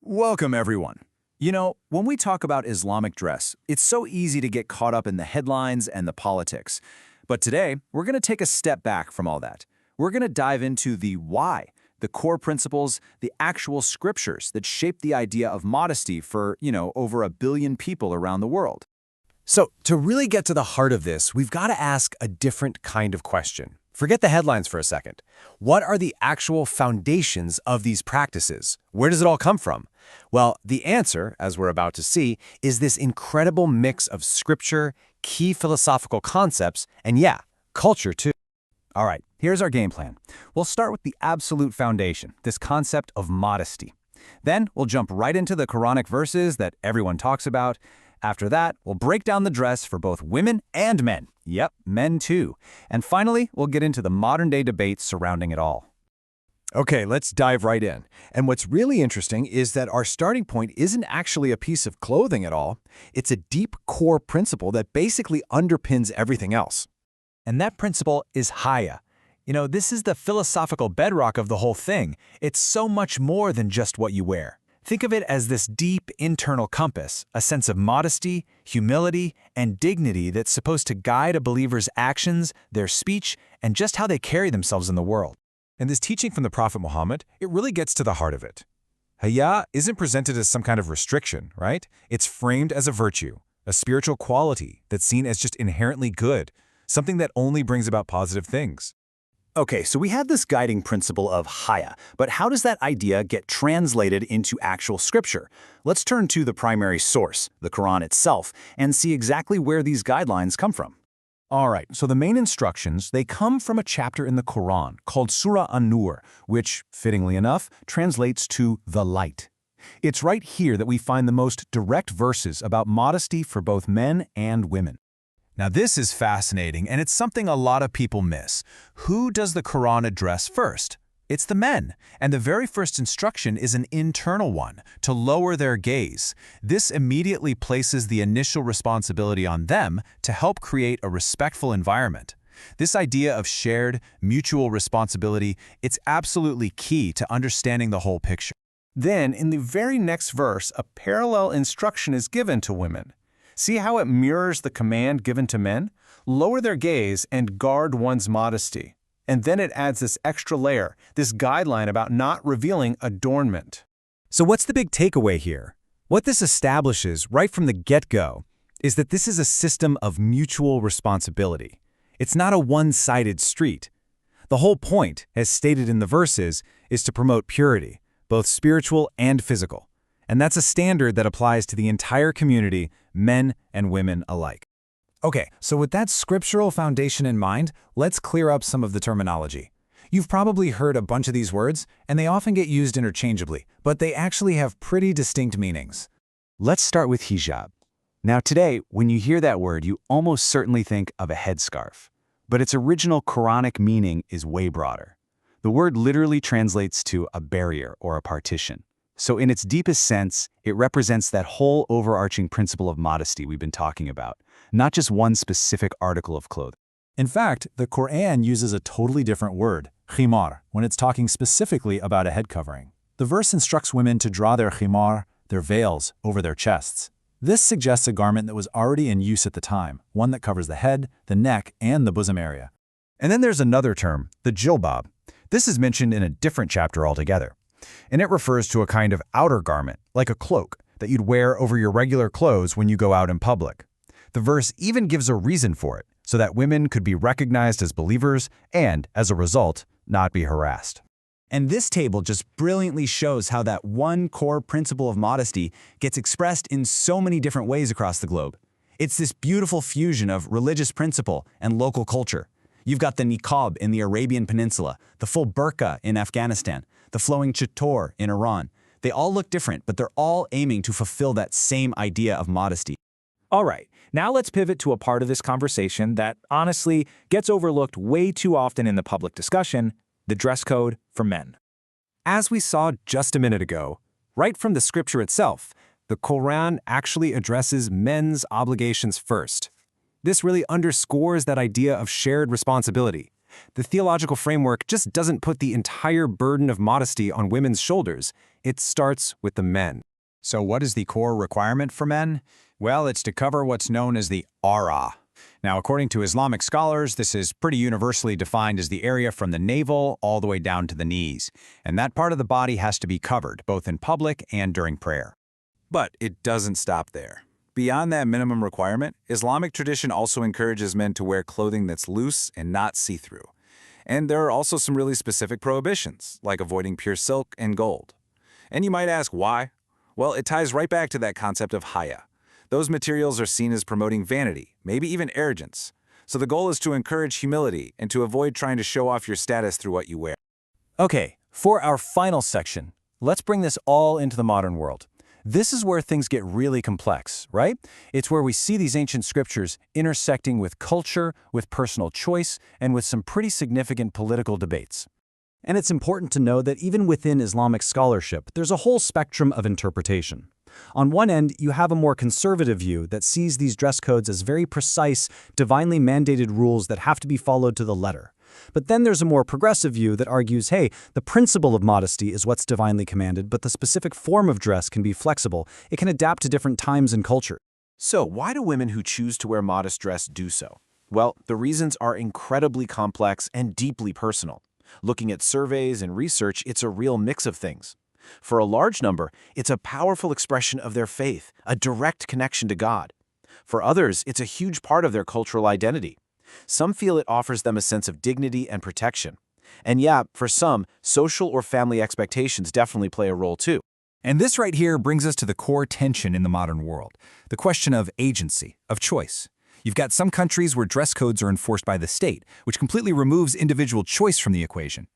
Welcome, everyone. You know, when we talk about Islamic dress, it's so easy to get caught up in the headlines and the politics. But today, we're going to take a step back from all that. We're going to dive into the why, the core principles, the actual scriptures that shape the idea of modesty for, over 1 billion people around the world. So, to really get to the heart of this, we've got to ask a different kind of question. Forget the headlines for a second. What are the actual foundations of these practices? Where does it all come from? Well, the answer, as we're about to see, is this incredible mix of scripture, key philosophical concepts, and culture too. All right, here's our game plan. We'll start with the absolute foundation, this concept of modesty. Then we'll jump right into the Quranic verses that everyone talks about. After that, we'll break down the dress for both women and men. Yep, men too. And finally, we'll get into the modern-day debate surrounding it all. Okay, let's dive right in. And what's really interesting is that our starting point isn't actually a piece of clothing at all. It's a deep core principle that basically underpins everything else. And that principle is Haya. This is the philosophical bedrock of the whole thing. It's so much more than just what you wear. Think of it as this deep internal compass, a sense of modesty, humility, and dignity that's supposed to guide a believer's actions, their speech, and just how they carry themselves in the world. And this teaching from the Prophet Muhammad, it really gets to the heart of it. Haya isn't presented as some kind of restriction, right? It's framed as a virtue, a spiritual quality that's seen as just inherently good, something that only brings about positive things. Okay, so we had this guiding principle of Haya, but how does that idea get translated into actual scripture? Let's turn to the primary source, the Quran itself, and see exactly where these guidelines come from. All right, so the main instructions, they come from a chapter in the Quran called Surah An-Nur, which, fittingly enough, translates to the light. It's right here that we find the most direct verses about modesty for both men and women. Now this is fascinating, and it's something a lot of people miss. Who does the Quran address first? It's the men, and the very first instruction is an internal one, to lower their gaze. This immediately places the initial responsibility on them to help create a respectful environment. This idea of shared, mutual responsibility, it's absolutely key to understanding the whole picture. Then, in the very next verse, a parallel instruction is given to women. See how it mirrors the command given to men? Lower their gaze and guard one's modesty. And then it adds this extra layer, this guideline about not revealing adornment. So what's the big takeaway here? What this establishes right from the get-go is that this is a system of mutual responsibility. It's not a one-sided street. The whole point, as stated in the verses, is to promote purity, both spiritual and physical. And that's a standard that applies to the entire community, men and women alike. Okay, so with that scriptural foundation in mind, let's clear up some of the terminology. You've probably heard a bunch of these words, and they often get used interchangeably, but they actually have pretty distinct meanings. Let's start with hijab. Now today, when you hear that word, you almost certainly think of a headscarf. But its original Quranic meaning is way broader. The word literally translates to a barrier or a partition. So in its deepest sense, it represents that whole overarching principle of modesty we've been talking about, not just one specific article of clothing. In fact, the Quran uses a totally different word, khimar, when it's talking specifically about a head covering. The verse instructs women to draw their khimar, their veils, over their chests. This suggests a garment that was already in use at the time, one that covers the head, the neck, and the bosom area. And then there's another term, the jilbab. This is mentioned in a different chapter altogether. And it refers to a kind of outer garment, like a cloak, that you'd wear over your regular clothes when you go out in public. The verse even gives a reason for it, so that women could be recognized as believers and, as a result, not be harassed. And this table just brilliantly shows how that one core principle of modesty gets expressed in so many different ways across the globe. It's this beautiful fusion of religious principle and local culture. You've got the niqab in the Arabian Peninsula, the full burqa in Afghanistan, the flowing chador in Iran. They all look different, but they're all aiming to fulfill that same idea of modesty. All right, now let's pivot to a part of this conversation that, honestly, gets overlooked way too often in the public discussion, the dress code for men. As we saw just a minute ago, right from the scripture itself, the Quran actually addresses men's obligations first. This really underscores that idea of shared responsibility. The theological framework just doesn't put the entire burden of modesty on women's shoulders. It starts with the men. So what is the core requirement for men? Well, it's to cover what's known as the aura. Now, according to Islamic scholars, this is pretty universally defined as the area from the navel all the way down to the knees. And that part of the body has to be covered, both in public and during prayer. But it doesn't stop there. Beyond that minimum requirement, Islamic tradition also encourages men to wear clothing that's loose and not see-through. And there are also some really specific prohibitions, like avoiding pure silk and gold. And you might ask why? Well, it ties right back to that concept of Haya. Those materials are seen as promoting vanity, maybe even arrogance. So the goal is to encourage humility and to avoid trying to show off your status through what you wear. Okay, for our final section, let's bring this all into the modern world. This is where things get really complex, right? It's where we see these ancient scriptures intersecting with culture, with personal choice, and with some pretty significant political debates. And it's important to know that even within Islamic scholarship, there's a whole spectrum of interpretation. On one end, you have a more conservative view that sees these dress codes as very precise, divinely mandated rules that have to be followed to the letter. But then there's a more progressive view that argues, hey, the principle of modesty is what's divinely commanded, but the specific form of dress can be flexible. It can adapt to different times and culture. So why do women who choose to wear modest dress do so? Well, the reasons are incredibly complex and deeply personal. Looking at surveys and research, it's a real mix of things. For a large number, it's a powerful expression of their faith, a direct connection to God. For others, it's a huge part of their cultural identity. Some feel it offers them a sense of dignity and protection. And yeah, for some, social or family expectations definitely play a role too. And this right here brings us to the core tension in the modern world, the question of agency, of choice. You've got some countries where dress codes are enforced by the state, which completely removes individual choice from the equation.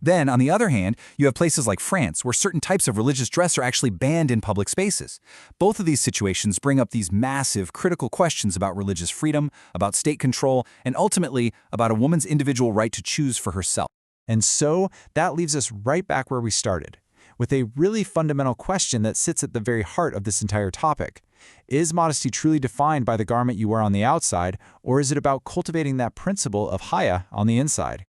Then, on the other hand, you have places like France, where certain types of religious dress are actually banned in public spaces. Both of these situations bring up these massive, critical questions about religious freedom, about state control, and ultimately about a woman's individual right to choose for herself. And so, that leaves us right back where we started, with a really fundamental question that sits at the very heart of this entire topic. Is modesty truly defined by the garment you wear on the outside, or is it about cultivating that principle of Haya on the inside?